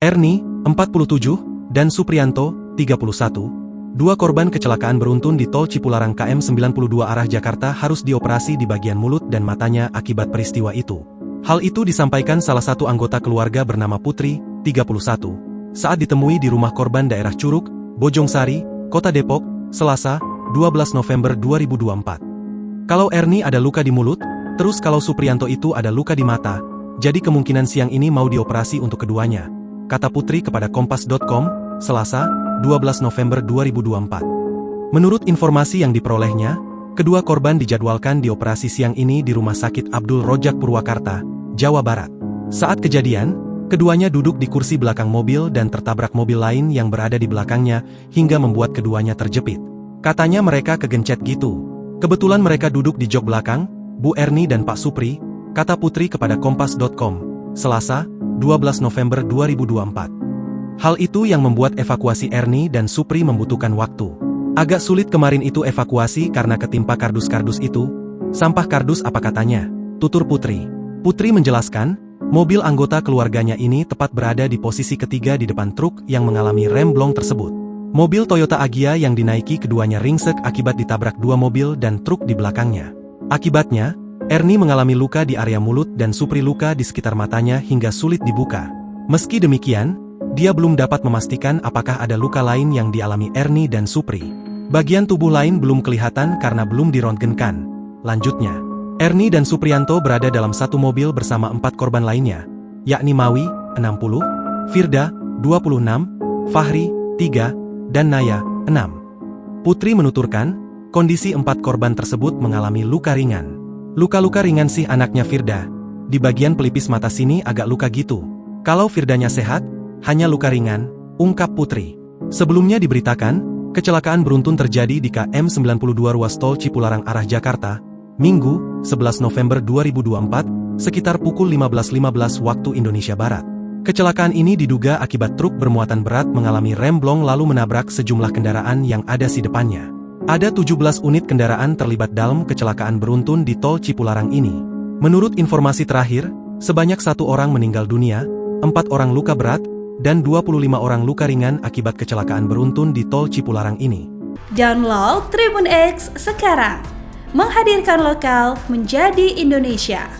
Erni, 47, dan Supriyanto, 31, dua korban kecelakaan beruntun di tol Cipularang KM 92 arah Jakarta harus dioperasi di bagian mulut dan matanya akibat peristiwa itu. Hal itu disampaikan salah satu anggota keluarga bernama Putri, 31, saat ditemui di rumah korban daerah Curug, Bojongsari, Kota Depok, Selasa, 12 November 2024. Kalau Erni ada luka di mulut, terus kalau Supriyanto itu ada luka di mata, jadi kemungkinan siang ini mau dioperasi untuk keduanya, kata Putri kepada Kompas.com, Selasa, 12 November 2024. Menurut informasi yang diperolehnya, kedua korban dijadwalkan dioperasi siang ini di Rumah Sakit Abdul Rojak Purwakarta, Jawa Barat. Saat kejadian, keduanya duduk di kursi belakang mobil dan tertabrak mobil lain yang berada di belakangnya hingga membuat keduanya terjepit. Katanya mereka kegencet gitu. Kebetulan mereka duduk di jok belakang, Bu Erni dan Pak Supri, kata Putri kepada Kompas.com, Selasa, 12 November 2024. Hal itu yang membuat evakuasi Erni dan Supri membutuhkan waktu. Agak sulit kemarin itu evakuasi karena ketimpa kardus-kardus itu. Sampah kardus apa katanya? Tutur Putri. Putri menjelaskan, mobil anggota keluarganya ini tepat berada di posisi ketiga di depan truk yang mengalami remblong tersebut. Mobil Toyota Agya yang dinaiki keduanya ringsek akibat ditabrak dua mobil dan truk di belakangnya. Akibatnya, Erni mengalami luka di area mulut dan Supri luka di sekitar matanya hingga sulit dibuka. Meski demikian, dia belum dapat memastikan apakah ada luka lain yang dialami Erni dan Supri. Bagian tubuh lain belum kelihatan karena belum dirontgenkan. Lanjutnya, Erni dan Supriyanto berada dalam satu mobil bersama 4 korban lainnya, yakni Mawi, 60, Firda, 26, Fahri, 3, dan Naya, 6. Putri menuturkan, kondisi 4 korban tersebut mengalami luka ringan. Luka-luka ringan sih anaknya Firda. Di bagian pelipis mata sini agak luka gitu. Kalau Firdanya sehat, hanya luka ringan, ungkap Putri. Sebelumnya diberitakan, kecelakaan beruntun terjadi di KM 92 ruas tol Cipularang arah Jakarta, Minggu, 11 November 2024, sekitar pukul 15.15 waktu Indonesia Barat. Kecelakaan ini diduga akibat truk bermuatan berat mengalami remblong lalu menabrak sejumlah kendaraan yang ada di depannya. Ada 17 unit kendaraan terlibat dalam kecelakaan beruntun di tol Cipularang ini. Menurut informasi terakhir, sebanyak 1 orang meninggal dunia, 4 orang luka berat, dan 25 orang luka ringan akibat kecelakaan beruntun di tol Cipularang ini. Download Tribun X sekarang, menghadirkan lokal menjadi Indonesia.